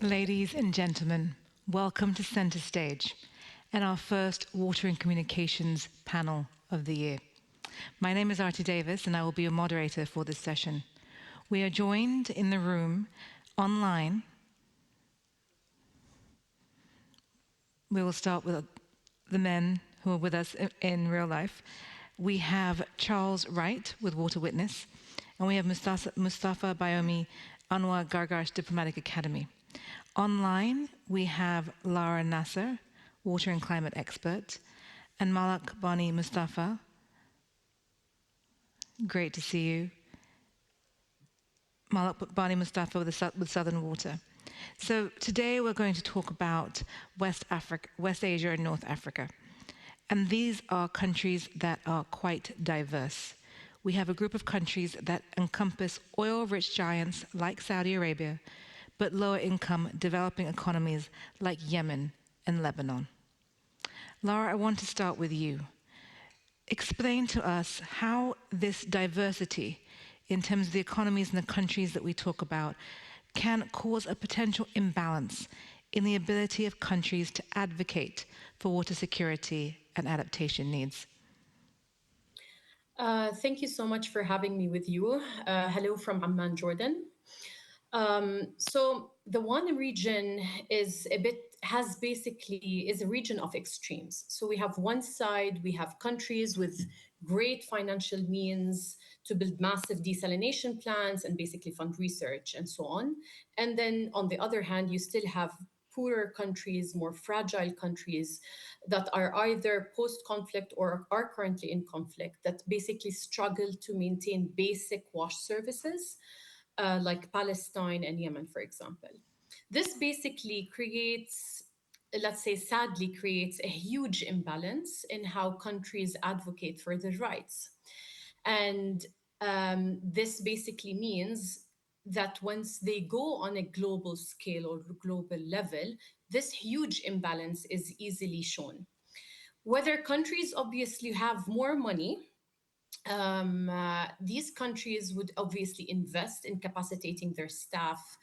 Ladies and gentlemen, welcome to Center Stage and our first Water and Communications panel of the year. My name is Artie Davis and I will be your moderator for this session. We are joined in the room online. We will start with the men who are with us in real life. We have Charles Wright with Water Witness, and we have Mustafa Bayomi, Anwar Gargash Diplomatic Academy. Online, we have Lara Nasser, water and climate expert, and Malak Bani Mustafa. Great to see you. Malak Bani Mustafa with Southern Water. So today we're going to talk about West Asia and North Africa. And these are countries that are quite diverse. We have a group of countries that encompass oil-rich giants like Saudi Arabia, but lower-income developing economies like Yemen and Lebanon. Lara, I want to start with you. Explain to us how this diversity in terms of the economies and the countries that we talk about can cause a potential imbalance in the ability of countries to advocate for water security and adaptation needs. Thank you so much for having me with you. Hello from Amman, Jordan. So the one region is a region of extremes. So we have one side, we have countries with great financial means to build massive desalination plants and basically fund research and so on. And then on the other hand, you still have poorer countries, more fragile countries that are either post-conflict or are currently in conflict that basically struggle to maintain basic wash services like Palestine and Yemen, for example. This basically creates, let's say, sadly, creates a huge imbalance in how countries advocate for their rights. And this basically means that once they go on a global scale or global level, this huge imbalance is easily shown. Whether countries obviously have more money, these countries would obviously invest in capacitating their staff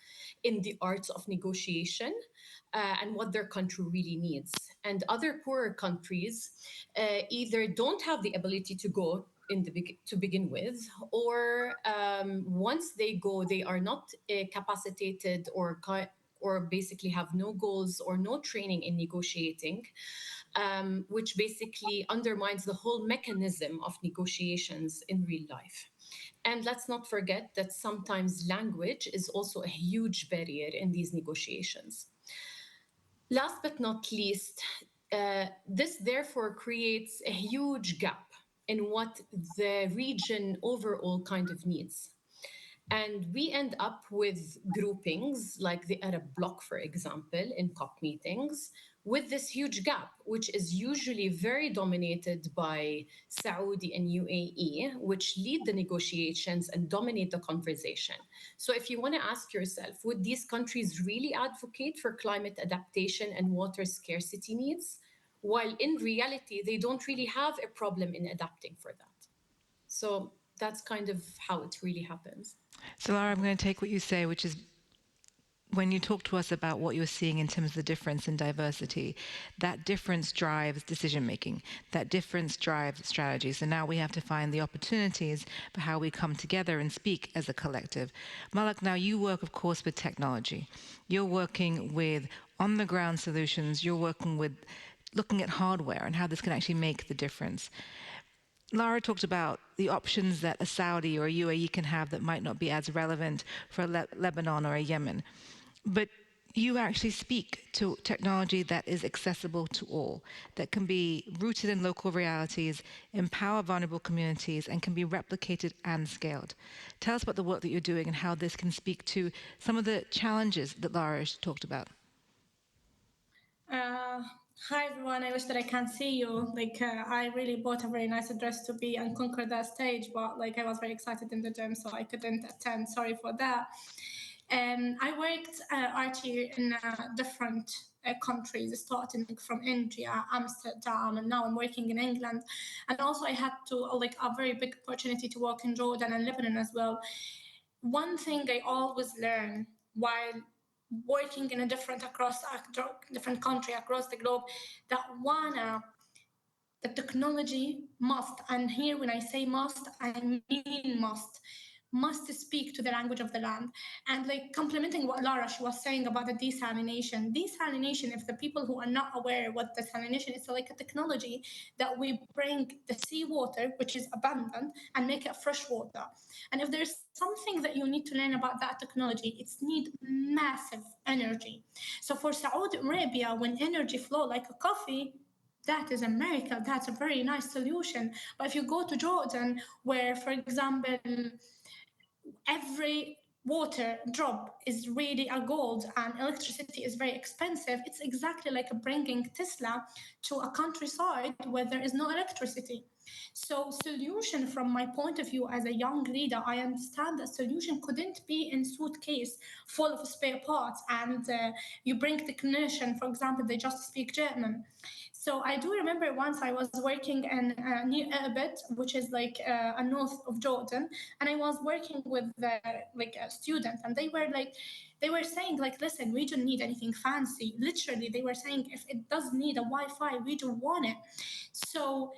in the arts of negotiation and what their country really needs. And other poorer countries either don't have the ability to go to begin with, or once they go, they are not capacitated or basically have no goals or no training in negotiating, which basically undermines the whole mechanism of negotiations in real life. And let's not forget that sometimes language is also a huge barrier in these negotiations. Last but not least, this therefore creates a huge gap in what the region overall kind of needs. And we end up with groupings like the Arab bloc, for example, in COP meetings, with this huge gap, which is usually very dominated by Saudi and UAE, which lead the negotiations and dominate the conversation. So if you want to ask yourself, would these countries really advocate for climate adaptation and water scarcity needs? While in reality, they don't really have a problem in adapting for that. So that's kind of how it really happens. So, Lara, I'm going to take what you say, which is when you talk to us about what you're seeing in terms of the difference in diversity, that difference drives decision making. That difference drives strategy. So now we have to find the opportunities for how we come together and speak as a collective. Malak, now you work, of course, with technology. You're working with on the ground solutions. You're working with looking at hardware and how this can actually make the difference. Lara talked about the options that a Saudi or a UAE can have that might not be as relevant for a Lebanon or a Yemen. But you actually speak to technology that is accessible to all, that can be rooted in local realities, empower vulnerable communities, and can be replicated and scaled. Tell us about the work that you're doing and how this can speak to some of the challenges that Lara talked about. Uh, Hi everyone, I wish that I can see you. I really bought a very nice dress to be and conquer that stage, but I was very excited in the gym, so I couldn't attend. Sorry for that. I worked Archie in different countries, starting from India, Amsterdam, and now I'm working in England. And also I had to a very big opportunity to work in Jordan and Lebanon as well. One thing I always learn while working in a different country across the globe that wanna the technology must, and here when I say must, I mean must speak to the language of the land. And like complementing what Lara she was saying about the desalination, if the people who are not aware what desalination is, so like a technology that we bring the seawater, which is abundant, and make it fresh water. And if there's something that you need to learn about that technology, it's need massive energy. So for Saudi Arabia, when energy flow like a coffee, that is a miracle. That's a very nice solution. But if you go to Jordan, where, for example, every water drop is really a gold and electricity is very expensive, it's exactly like bringing Tesla to a countryside where there is no electricity. So solution from my point of view as a young leader, I understand that solution couldn't be in suitcase full of spare parts and you bring technician, for example, they just speak German. So I do remember once I was working in near Erbit, which is like a north of Jordan, and I was working with like a student, and they were saying like, listen, we don't need anything fancy. Literally, they were saying if it does need a Wi-Fi, we don't want it. So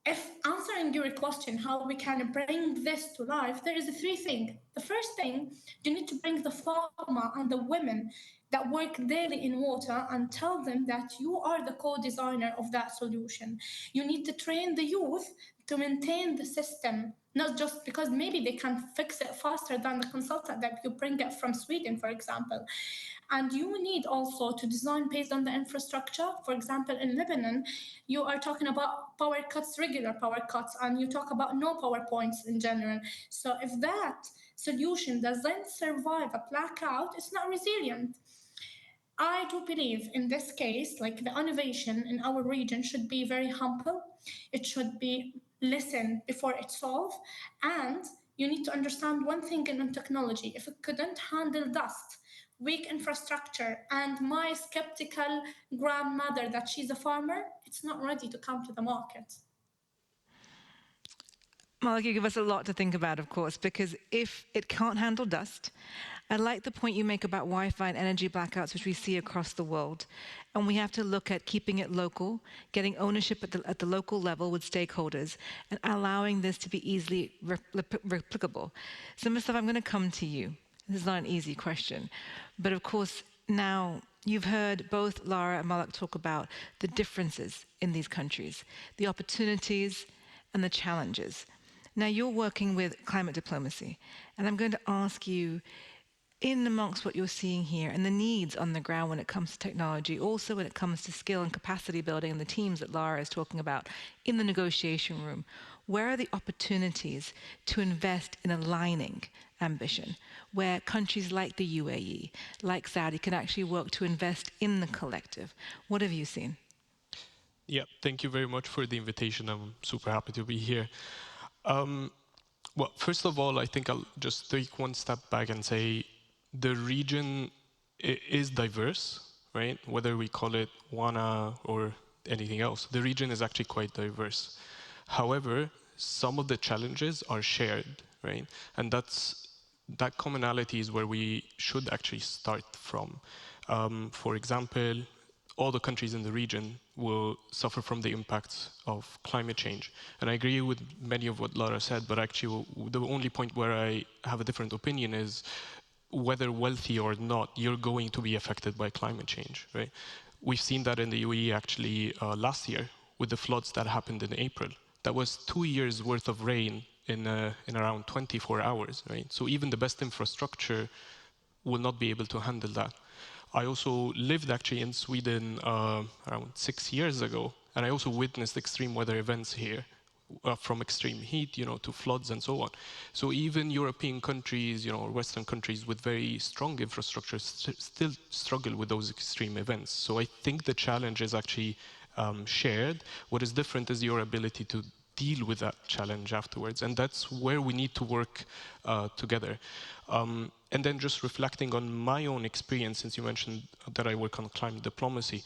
if answering your question, how we can bring this to life, there is three things. The first thing, you need to bring the farmer and the women that work daily in water and tell them that you are the co-designer of that solution. You need to train the youth to maintain the system, not just because maybe they can fix it faster than the consultant that you bring it from Sweden, for example. And you need also to design based on the infrastructure. For example, in Lebanon, you are talking about power cuts, regular power cuts, and you talk about no power points in general. So if that solution doesn't survive a blackout, it's not resilient. I do believe in this case, like the innovation in our region should be very humble. It should be listen before it solve. And you need to understand one thing in technology. If it couldn't handle dust, weak infrastructure, and my skeptical grandmother that she's a farmer, it's not ready to come to the market. Malik, you give us a lot to think about, of course, because if it can't handle dust, I like the point you make about Wi-Fi and energy blackouts, which we see across the world. And we have to look at keeping it local, getting ownership at the local level with stakeholders, and allowing this to be easily replicable. So, Mustafa, I'm going to come to you. This is not an easy question. But of course, now you've heard both Lara and Malik talk about the differences in these countries, the opportunities and the challenges. Now, you're working with climate diplomacy, and I'm going to ask you, in amongst what you're seeing here and the needs on the ground when it comes to technology, also when it comes to skill and capacity building and the teams that Lara is talking about in the negotiation room, where are the opportunities to invest in aligning ambition, where countries like the UAE, like Saudi, can actually work to invest in the collective? What have you seen? Yeah, thank you very much for the invitation. I'm super happy to be here. Well, first of all, I think I'll just take one step back and say the region is diverse, right? Whether we call it WANA or anything else, the region is actually quite diverse. However, some of the challenges are shared, right? And that commonality is where we should actually start from. For example, all the countries in the region will suffer from the impacts of climate change. And I agree with many of what Lara said, but actually the only point where I have a different opinion is whether wealthy or not, you're going to be affected by climate change, right? We've seen that in the UAE actually last year with the floods that happened in April. That was 2 years worth of rain in around 24 hours, right? So even the best infrastructure will not be able to handle that. I also lived actually in Sweden around 6 years ago, and I also witnessed extreme weather events here, from extreme heat, to floods and so on. So even European countries, or Western countries with very strong infrastructure still struggle with those extreme events. So I think the challenge is actually shared. What is different is your ability to deal with that challenge afterwards, and that's where we need to work together. And then just reflecting on my own experience, since you mentioned that I work on climate diplomacy,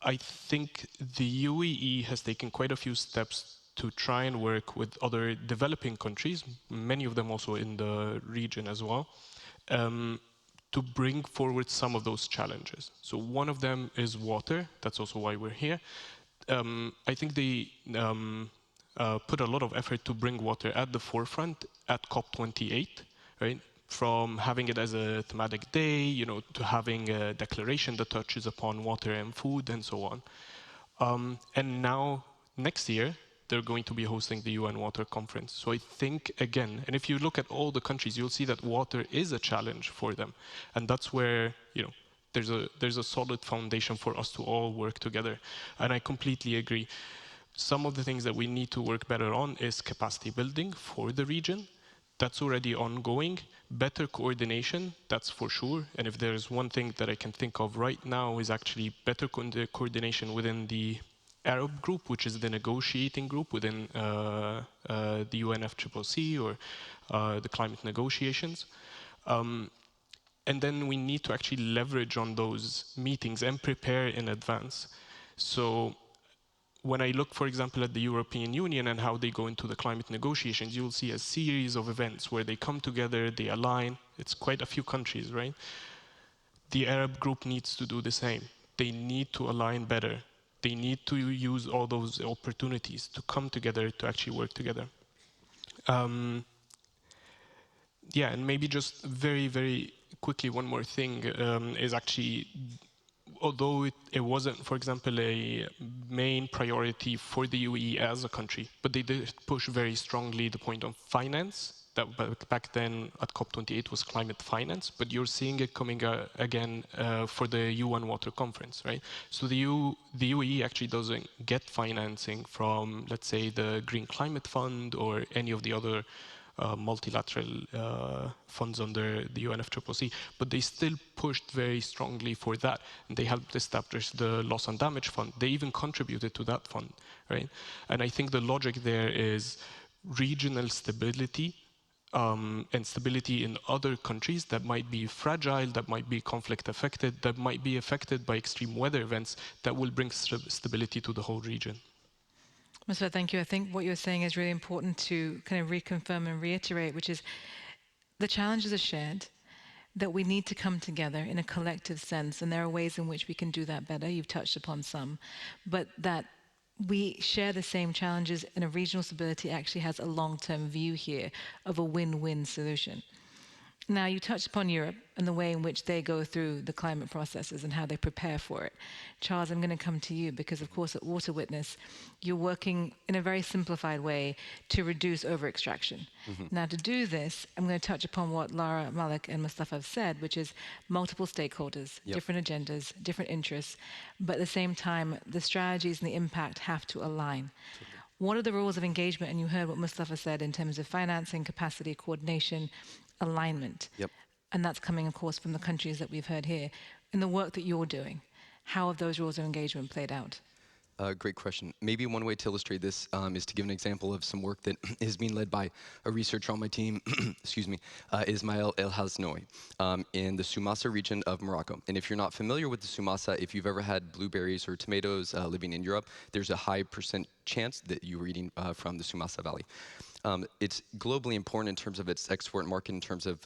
I think the UAE has taken quite a few steps to try and work with other developing countries, many of them also in the region as well, to bring forward some of those challenges. So one of them is water. That's also why we're here. I think they put a lot of effort to bring water at the forefront at COP28, right? From having it as a thematic day, to having a declaration that touches upon water and food and so on. And now, next year, they're going to be hosting the UN Water Conference. So I think, again, and if you look at all the countries, you'll see that water is a challenge for them. And that's where, there's a solid foundation for us to all work together. And I completely agree. Some of the things that we need to work better on is capacity building for the region. That's already ongoing. Better coordination, that's for sure. And if there's one thing that I can think of right now is actually better coordination within the Arab group, which is the negotiating group within the UNFCCC or the climate negotiations. And then we need to actually leverage on those meetings and prepare in advance. So when I look, for example, at the European Union and how they go into the climate negotiations, you'll see a series of events where they come together, they align. It's quite a few countries, right? The Arab group needs to do the same. They need to align better. They need to use all those opportunities to come together, to actually work together. Yeah, and maybe just very, very quickly, one more thing is actually, although it wasn't, for example, a main priority for the UAE as a country, but they did push very strongly the point of finance. That back then at COP28 was climate finance, but you're seeing it coming again for the UN Water Conference, right? So the UAE actually doesn't get financing from, let's say, the Green Climate Fund or any of the other multilateral funds under the UNFCCC, but they still pushed very strongly for that. And they helped establish the Loss and Damage Fund. They even contributed to that fund, right? And I think the logic there is regional stability and stability in other countries that might be fragile, that might be conflict affected, that might be affected by extreme weather events, that will bring stability to the whole region. Mustafa, thank you. I think what you're saying is really important to kind of reconfirm and reiterate, which is the challenges are shared, that we need to come together in a collective sense, and there are ways in which we can do that better. You've touched upon some, but that we share the same challenges, and a regional stability actually has a long-term view here of a win-win solution. Now, you touched upon Europe and the way in which they go through the climate processes and how they prepare for it. Charles, I'm going to come to you because, of course, at Water Witness, you're working in a very simplified way to reduce over-extraction. Now, to do this, I'm going to touch upon what Lara, Malik, and Mustafa have said, which is multiple stakeholders, different agendas, different interests, but at the same time, the strategies and the impact have to align. What are the rules of engagement? And you heard what Mustafa said in terms of financing, capacity, coordination, alignment. And that's coming, of course, from the countries that we've heard here. In the work that you're doing, how have those rules of engagement played out? Great question. Maybe one way to illustrate this is to give an example of some work that is being led by a researcher on my team, excuse me, Ismail El Haznaoui, in the Sumasa region of Morocco. And if you're not familiar with the Sumasa, if you've ever had blueberries or tomatoes living in Europe, there's a high % chance that you were eating from the Sumasa Valley. It's globally important in terms of its export market, in terms of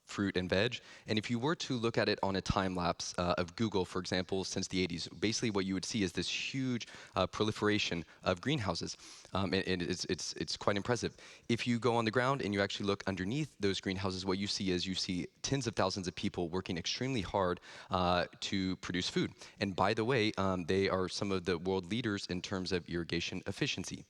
fruit and veg. And if you were to look at it on a time lapse of Google, for example, since the 80s, basically what you would see is this huge proliferation of greenhouses. And it's quite impressive. If you go on the ground and you actually look underneath those greenhouses, what you see is you see tens of thousands of people working extremely hard to produce food. And by the way, they are some of the world leaders in terms of irrigation efficiency.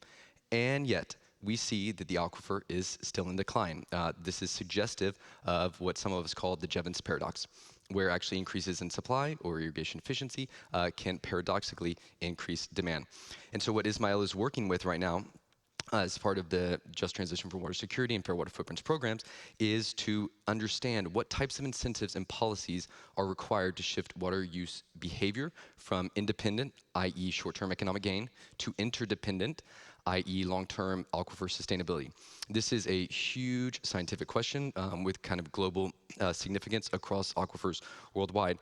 And yet, we see that the aquifer is still in decline. This is suggestive of what some of us call the Jevons paradox, where actually increases in supply or irrigation efficiency can paradoxically increase demand. And so what Ismail is working with right now as part of the Just Transition for Water Security and Fair Water Footprints programs is to understand what types of incentives and policies are required to shift water use behavior from independent, i.e. short-term economic gain, to interdependent, i.e. long-term aquifer sustainability. This is a huge scientific question with kind of global significance across aquifers worldwide.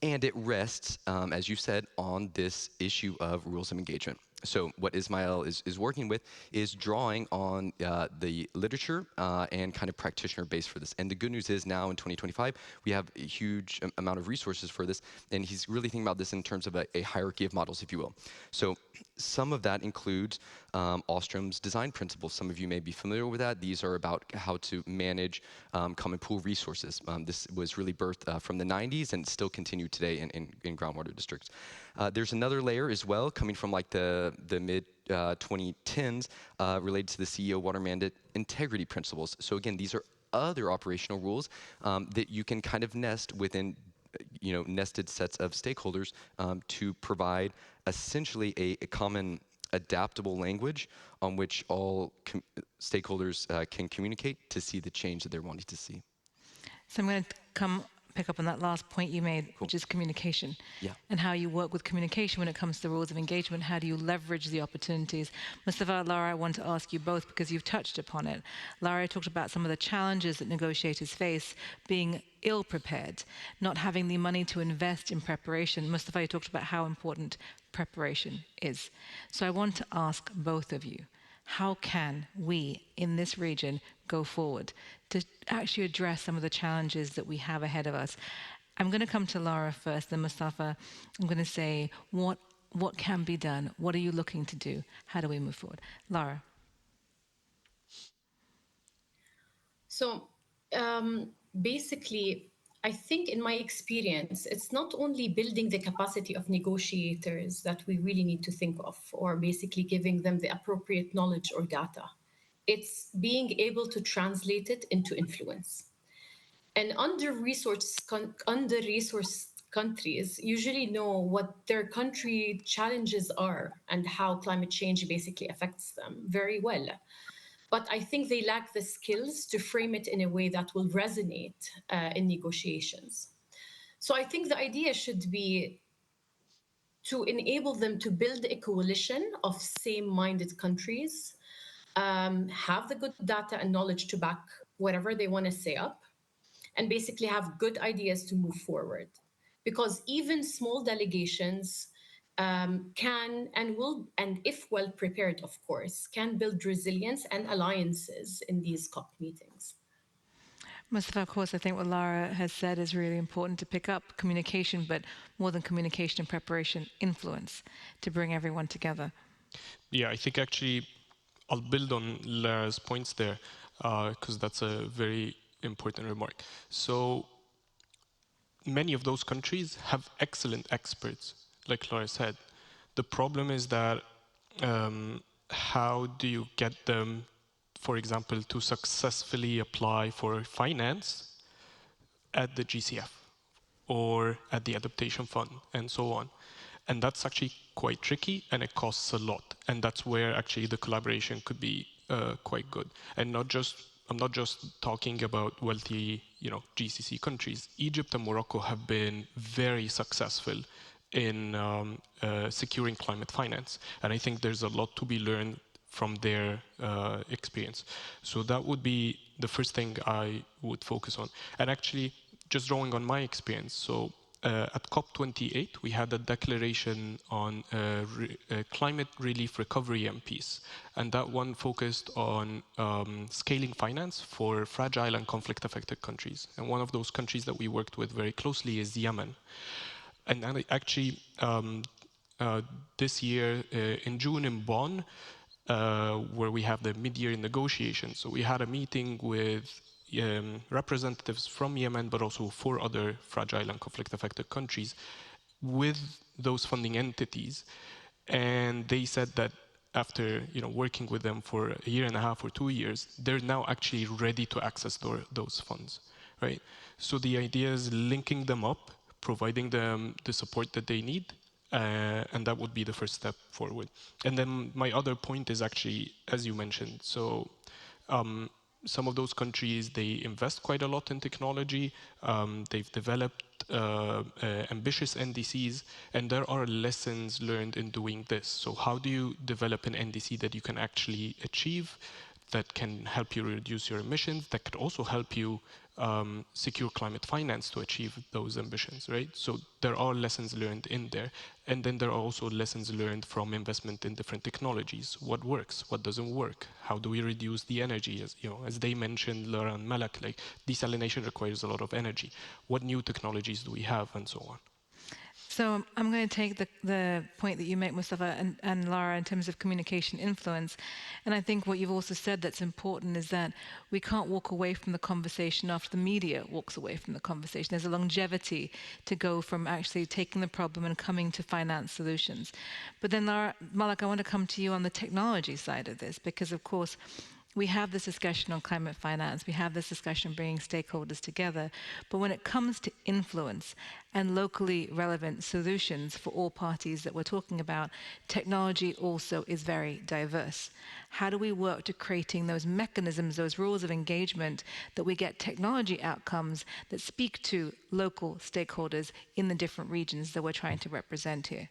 And it rests, as you said, on this issue of rules of engagement. So what Ismail is working with is drawing on the literature and kind of practitioner base for this. And the good news is now in 2025, we have a huge amount of resources for this. And he's really thinking about this in terms of a hierarchy of models, if you will. So some of that includes Ostrom's design principles. Some of you may be familiar with that. These are about how to manage common pool resources. This was really birthed from the 90s and still continued today in groundwater districts. There's another layer as well coming from like the mid 2010s related to the CEO water mandate integrity principles. So again, these are other operational rules that you can kind of nest within nested sets of stakeholders to provide essentially a common adaptable language on which all stakeholders can communicate to see the change that they're wanting to see. So I'm going to pick up on that last point you made, which is communication. Yeah. And how you work with communication when it comes to the rules of engagement. How do you leverage the opportunities? Mustafa, Lara, I want to ask you both because you've touched upon it. Lara talked about some of the challenges that negotiators face, being ill-prepared, not having the money to invest in preparation. Mustafa, you talked about how important preparation is. So I want to ask both of you, how can we in this region go forward to actually address some of the challenges that we have ahead of us? I'm going to come to Lara first, then Mustafa. I'm going to say, what can be done? What are you looking to do? How do we move forward? Lara. So basically, I think in my experience, it's not only building the capacity of negotiators that we really need to think of, or basically giving them the appropriate knowledge or data. It's being able to translate it into influence. And under-resourced countries usually know what their country challenges are and how climate change basically affects them very well. But I think they lack the skills to frame it in a way that will resonate in negotiations. So I think the idea should be to enable them to build a coalition of same-minded countries, have the good data and knowledge to back whatever they want to say up, and basically have good ideas to move forward. Because even small delegations can and will, and if well prepared, of course, can build resilience and alliances in these COP meetings. Mustafa, of course, I think what Lara has said is really important to pick up communication, but more than communication and preparation, influence to bring everyone together. Yeah, I think actually I'll build on Lara's points there because that's a very important remark. So many of those countries have excellent experts, like Lara said. The problem is that how do you get them, for example, to successfully apply for finance at the GCF or at the Adaptation Fund and so on? And that's actually quite tricky and it costs a lot. And that's where actually the collaboration could be quite good. And I'm not just talking about wealthy, GCC countries. Egypt and Morocco have been very successful in securing climate finance. And I think there's a lot to be learned from their experience. So that would be the first thing I would focus on. And actually, just drawing on my experience, so at COP28, we had a declaration on climate relief recovery and peace. And that one focused on scaling finance for fragile and conflict-affected countries. And one of those countries that we worked with very closely is Yemen. And actually, this year in June in Bonn, where we have the mid-year negotiations, so we had a meeting with representatives from Yemen, but also 4 other fragile and conflict-affected countries with those funding entities. And they said that after working with them for a year and a half or 2 years, they're now actually ready to access those funds, right? So the idea is linking them up, providing them the support that they need, and that would be the first step forward. And then my other point is actually, as you mentioned, so some of those countries, they invest quite a lot in technology. They've developed ambitious NDCs, and there are lessons learned in doing this. So how do you develop an NDC that you can actually achieve that can help you reduce your emissions, that could also help you secure climate finance to achieve those ambitions, right? So there are lessons learned in there. And then there are also lessons learned from investment in different technologies. What works? What doesn't work? How do we reduce the energy? As they mentioned, Laura and Malak, like desalination requires a lot of energy. What new technologies do we have, and so on? So I'm going to take the point that you make, Mustafa and Lara, in terms of communication influence. And I think what you've also said that's important is that we can't walk away from the conversation after the media walks away from the conversation. There's a longevity to go from actually taking the problem and coming to finance solutions. But then, Lara, Malak, I want to come to you on the technology side of this, because of course, we have this discussion on climate finance, we have this discussion bringing stakeholders together, but when it comes to influence and locally relevant solutions for all parties that we're talking about, technology also is very diverse. How do we work to creating those mechanisms, those rules of engagement, that we get technology outcomes that speak to local stakeholders in the different regions that we're trying to represent here?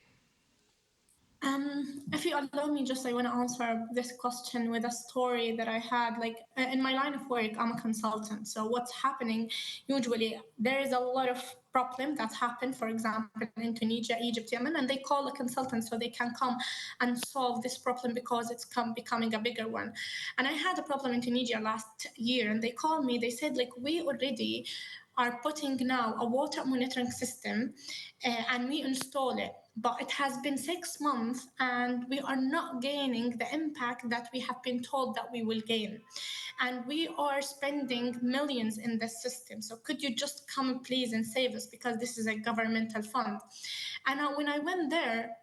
If you allow me, I want to answer this question with a story that I had. Like in my line of work, I'm a consultant. So what's happening? Usually, there is a lot of problem that happen. For example, in Tunisia, Egypt, Yemen, and they call a consultant so they can come and solve this problem because it's becoming a bigger one. And I had a problem in Tunisia last year, and they called me. They said, like, we already are putting now a water monitoring system, and we install it. But it has been 6 months and we are not gaining the impact that we have been told that we will gain. And we are spending millions in this system. So could you just come please and save us, because this is a governmental fund. And when I went there,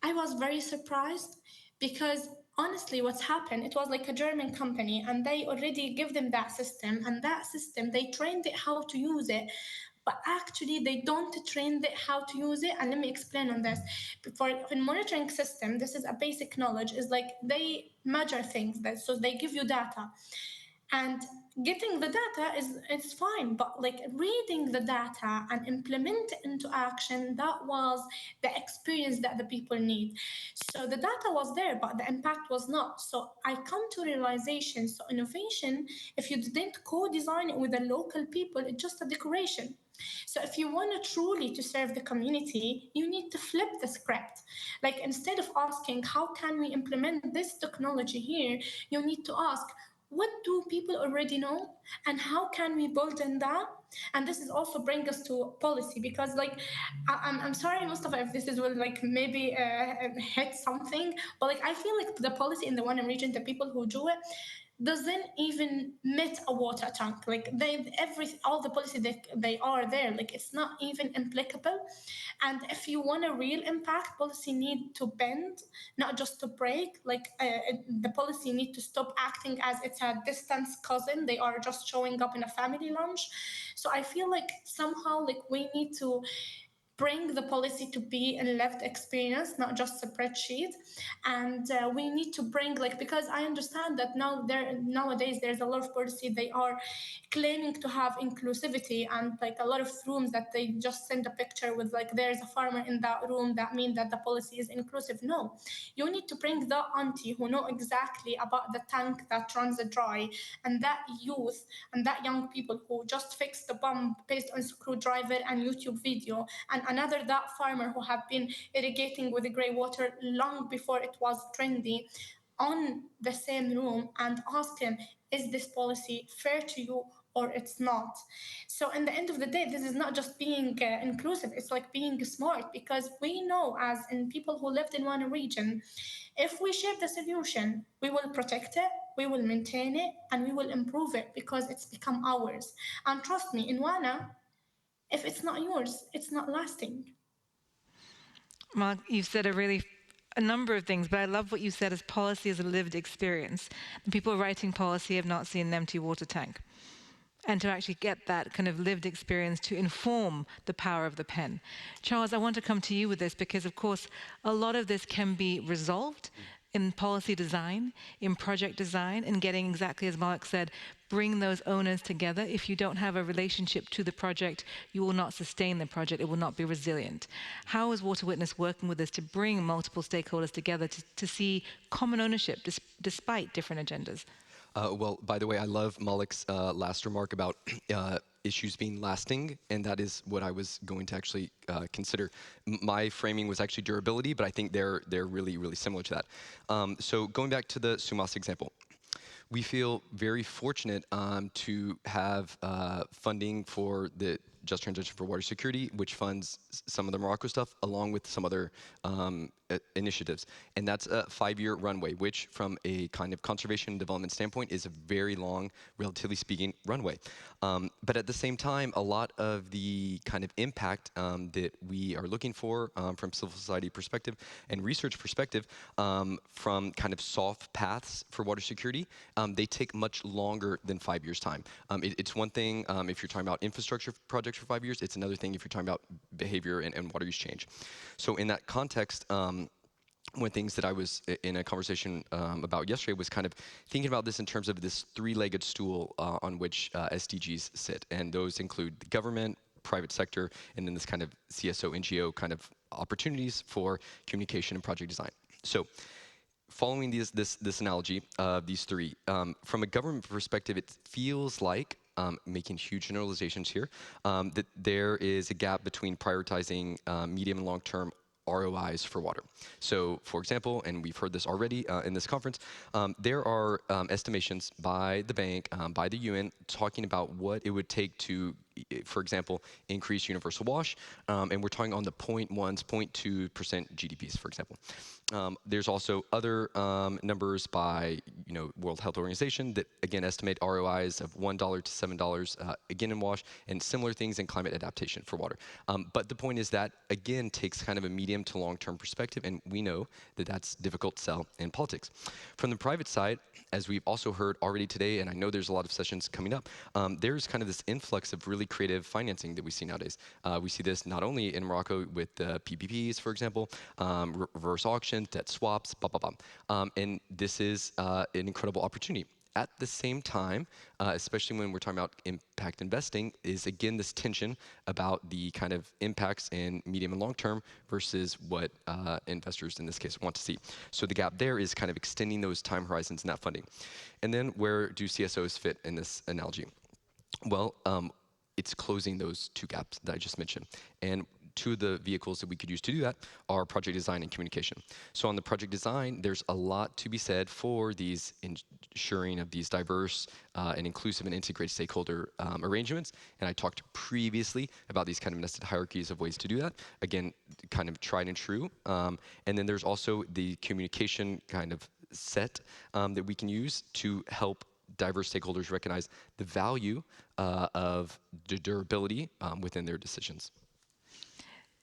I was very surprised, because honestly what's happened, it was like a German company and they already give them that system, and that system they trained it how to use it, but actually they don't train it how to use it. And let me explain on this. For in monitoring system, this is a basic knowledge, is like they measure things, so they give you data, and getting the data is fine, but like reading the data and implement it into action, that was the experience that the people need. So the data was there, but the impact was not. So I come to realization, so innovation, if you didn't co-design it with the local people, it's just a decoration. So if you want to truly to serve the community, you need to flip the script. Like instead of asking how can we implement this technology here, you need to ask what do people already know and how can we build on that. And this is also bring us to policy, because like I'm sorry Mustafa if this is will like maybe hit something, but like I feel like the policy in the one region, the people who do it doesn't even meet a water tank. Like all the policy they are there, like it's not even applicable. And if you want a real impact, policy need to bend, not just to break. Like the policy need to stop acting as it's a distant cousin. They are just showing up in a family lunch. So I feel like somehow like we need to bring the policy to be a lived experience, not just a spreadsheet. And we need to bring like, because I understand that nowadays there's a lot of policy they are claiming to have inclusivity, and like a lot of rooms that they just send a picture with like there's a farmer in that room, that means that the policy is inclusive. No, you need to bring the auntie who know exactly about the tank that runs dry, and that youth and that young people who just fixed the pump based on screwdriver and YouTube video, and another that farmer who have been irrigating with the grey water long before it was trendy, on the same room, and ask him, is this policy fair to you or it's not? So in the end of the day, this is not just being inclusive, it's like being smart, because we know as in people who lived in one region, if we shape the solution, we will protect it, we will maintain it, and we will improve it because it's become ours. And trust me, in Wana, if it's not yours, it's not lasting. Mark, you've said a number of things, but I love what you said as policy as a lived experience. The people writing policy have not seen an empty water tank. And to actually get that kind of lived experience to inform the power of the pen. Charles, I want to come to you with this because, of course, a lot of this can be resolved in policy design, in project design, and getting exactly as Malik said, bring those owners together. If you don't have a relationship to the project, you will not sustain the project, it will not be resilient. How is Water Witness working with this to bring multiple stakeholders together to see common ownership despite different agendas? Well, by the way, I love Malik's last remark about issues being lasting, and that is what I was going to actually consider. My framing was actually durability, but I think they're really, really similar to that. So going back to the Sumas example, we feel very fortunate to have funding for the Just Transition for Water Security, which funds some of the Morocco stuff, along with some other initiatives. And that's a 5-year runway, which from a kind of conservation and development standpoint is a very long, relatively speaking, runway. But at the same time, a lot of the kind of impact that we are looking for from civil society perspective and research perspective from kind of soft paths for water security, they take much longer than 5 years' time. It's one thing if you're talking about infrastructure projects for 5 years, it's another thing if you're talking about behavior and water use change. So in that context, one of the things that I was in a conversation about yesterday was kind of thinking about this in terms of this three-legged stool on which SDGs sit. And those include the government, private sector, and then this kind of CSO, NGO kind of opportunities for communication and project design. So following this analogy of these three, from a government perspective, it feels like, making huge generalizations here, that there is a gap between prioritizing medium and long-term ROIs for water. So, for example, and we've heard this already in this conference, there are estimations by the bank, by the UN, talking about what it would take to, for example, increase universal wash, and we're talking on the 0.1s, 0.2% GDPs, for example. There's also other numbers by, World Health Organization that again estimate ROIs of $1 to $7 again in wash, and similar things in climate adaptation for water. But the point is that again takes kind of a medium to long-term perspective, and we know that that's difficult to sell in politics. From the private side, as we've also heard already today, and I know there's a lot of sessions coming up, there's kind of this influx of really creative financing that we see nowadays. We see this not only in Morocco with PPPs, for example, reverse auctions, debt swaps, blah, blah, blah. And this is an incredible opportunity. At the same time, especially when we're talking about impact investing, is again this tension about the kind of impacts in medium and long term versus what investors in this case want to see. So the gap there is kind of extending those time horizons in that funding. And then where do CSOs fit in this analogy? Well, it's closing those two gaps that I just mentioned. And two of the vehicles that we could use to do that are project design and communication. So on the project design, there's a lot to be said for these ensuring of these diverse and inclusive and integrated stakeholder arrangements. And I talked previously about these kind of nested hierarchies of ways to do that. Again, kind of tried and true. And then there's also the communication kind of set that we can use to help diverse stakeholders recognize the value of the durability within their decisions.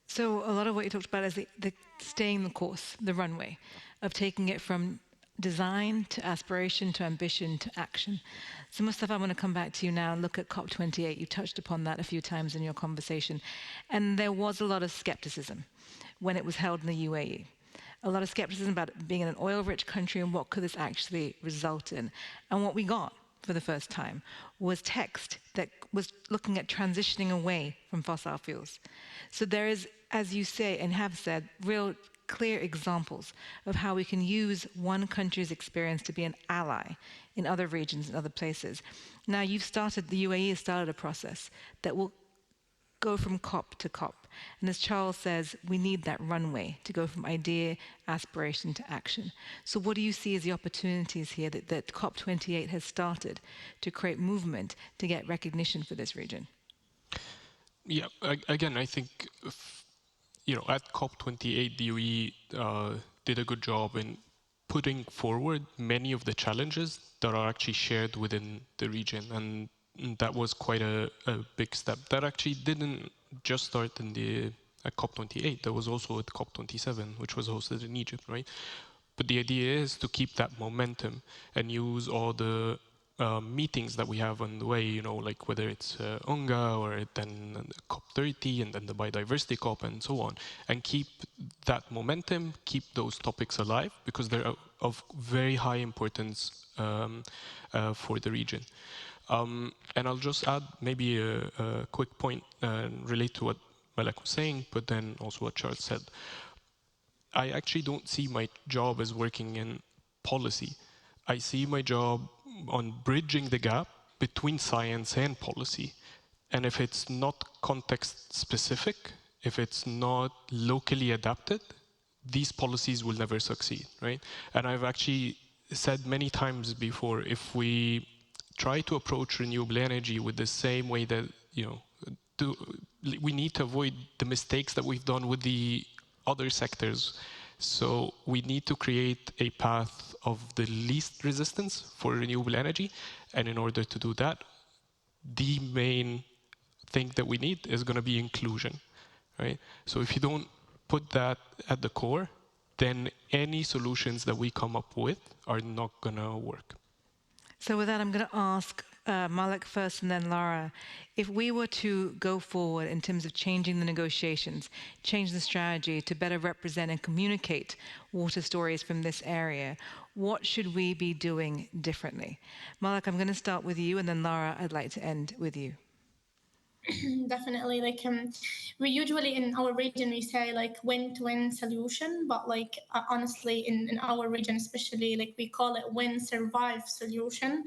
So a lot of what you talked about is the staying the course, the runway, of taking it from design to aspiration to ambition to action. So Mustafa, I'm going to come back to you now and look at COP28. You touched upon that a few times in your conversation. And there was a lot of skepticism when it was held in the UAE. A lot of skepticism about it being an oil-rich country and what could this actually result in. And what we got for the first time was text that was looking at transitioning away from fossil fuels. So there is, as you say and have said, real clear examples of how we can use one country's experience to be an ally in other regions and other places. Now the UAE has started a process that will go from COP to COP. And as Charles says, we need that runway to go from idea, aspiration to action. So what do you see as the opportunities here that COP28 has started to create movement to get recognition for this region? Yeah, again, I think, at COP28, the UAE did a good job in putting forward many of the challenges that are actually shared within the region. And that was quite a big step. That actually didn't just start at COP28. That was also at COP27, which was hosted in Egypt, right? But the idea is to keep that momentum and use all the meetings that we have on the way, like whether it's UNGA or then COP30 and then the biodiversity COP and so on, and keep that momentum, keep those topics alive because they're of very high importance for the region. And I'll just add maybe a quick point relate to what Malak was saying, but then also what Charles said. I actually don't see my job as working in policy. I see my job on bridging the gap between science and policy. And if it's not context specific, if it's not locally adapted, these policies will never succeed, right? And I've actually said many times before, if we try to approach renewable energy with the same way that, we need to avoid the mistakes that we've done with the other sectors. So we need to create a path of the least resistance for renewable energy. And in order to do that, the main thing that we need is going to be inclusion, right? So if you don't put that at the core, then any solutions that we come up with are not going to work. So with that, I'm going to ask Malak first and then Lara. If we were to go forward in terms of changing the negotiations, change the strategy to better represent and communicate water stories from this area, what should we be doing differently? Malak, I'm going to start with you, and then Lara, I'd like to end with you. Definitely, we usually in our region we say win-to-win solution, but honestly in our region especially we call it win-survive solution,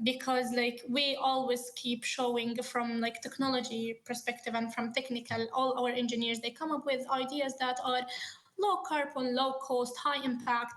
because we always keep showing from technology perspective and from technical, all our engineers, they come up with ideas that are low carbon, low cost, high impact.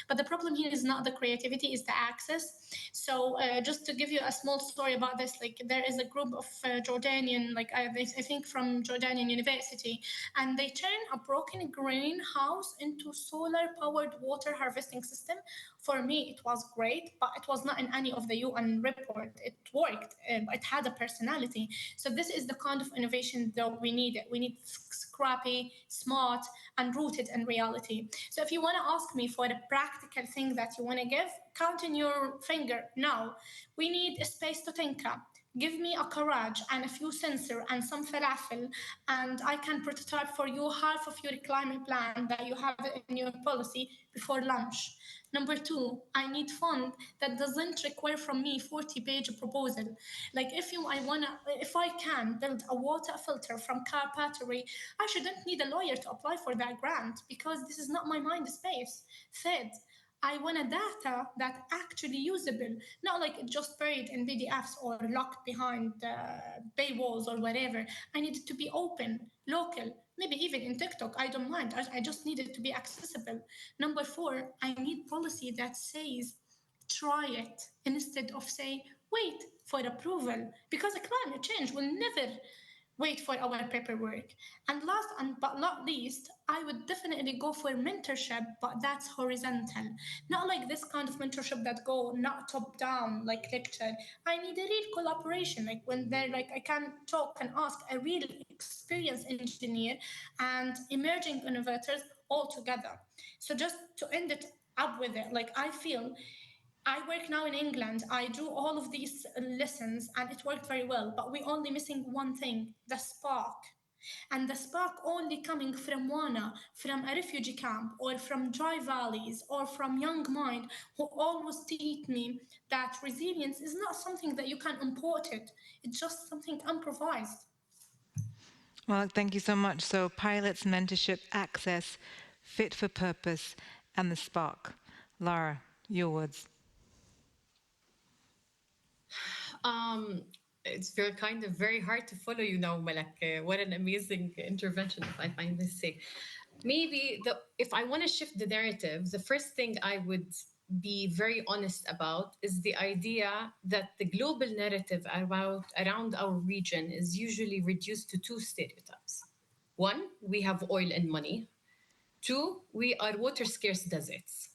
But the problem here is not the creativity, is the access. So just to give you a small story about this, there is a group of Jordanian, I think from Jordanian University, and they turn a broken greenhouse into solar powered water harvesting system. For me, it was great, but it was not in any of the UN report. It worked, it had a personality. So this is the kind of innovation that we need. We need scrappy, smart, and rooted in reality. So if you want to ask me for a practical thing that you want to give, count in your finger now. We need a space to think up. Give me a garage and a few sensors and some falafel, and I can prototype for you half of your climate plan that you have in your policy before lunch. Number two, I need fund that doesn't require from me 40-page proposal. If I can build a water filter from car battery, I shouldn't need a lawyer to apply for that grant because this is not my mind space. Third, I want a data that's actually usable, not just buried in PDFs or locked behind paywalls or whatever. I need it to be open, local, maybe even in TikTok. I don't mind. I just need it to be accessible. Number four, I need policy that says try it instead of say wait for approval, because climate change will never wait for our paperwork. And last but not least, I would definitely go for mentorship, but that's horizontal. Not like this kind of mentorship that go not top down like lecture. I need a real collaboration, when they're I can talk and ask a real experienced engineer and emerging innovators all together. So just to end it up with it, I feel I work now in England. I do all of these lessons and it worked very well, but we're only missing one thing, the spark. And the spark only coming from Wana, from a refugee camp, or from dry valleys, or from young mind, who always teach me that resilience is not something that you can import it. It's just something improvised. Well, thank you so much. So pilots, mentorship, access, fit for purpose, and the spark. Lara, your words. It's very hard to follow you now, Malak. What an amazing intervention, if I may say. Maybe if I want to shift the narrative, the first thing I would be very honest about is the idea that the global narrative around our region is usually reduced to two stereotypes. One, we have oil and money. Two, we are water scarce deserts.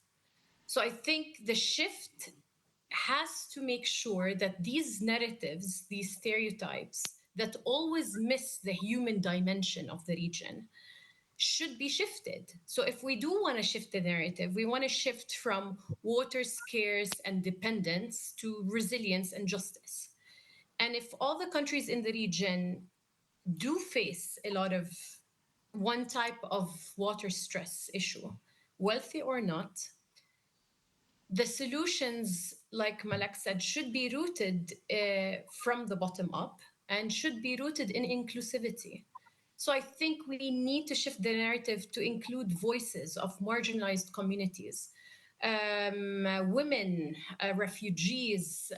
So I think the shift has to make sure that these narratives, these stereotypes that always miss the human dimension of the region, should be shifted. So if we do want to shift the narrative, we want to shift from water scarce and dependence to resilience and justice. And if all the countries in the region do face a lot of one type of water stress issue, wealthy or not, the solutions, like Malak said, should be rooted from the bottom up and should be rooted in inclusivity. So I think we need to shift the narrative to include voices of marginalized communities, women, refugees,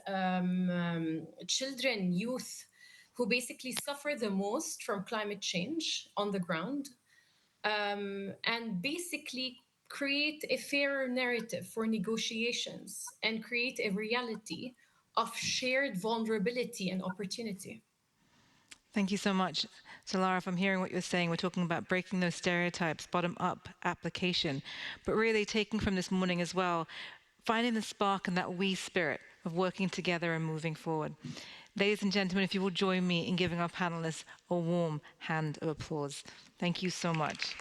children, youth, who basically suffer the most from climate change on the ground, and basically create a fairer narrative for negotiations and create a reality of shared vulnerability and opportunity. Thank you so much. So Lara, if I'm hearing what you're saying, we're talking about breaking those stereotypes, bottom-up application, but really taking from this morning as well, finding the spark and that we spirit of working together and moving forward. Ladies and gentlemen, if you will join me in giving our panelists a warm hand of applause. Thank you so much.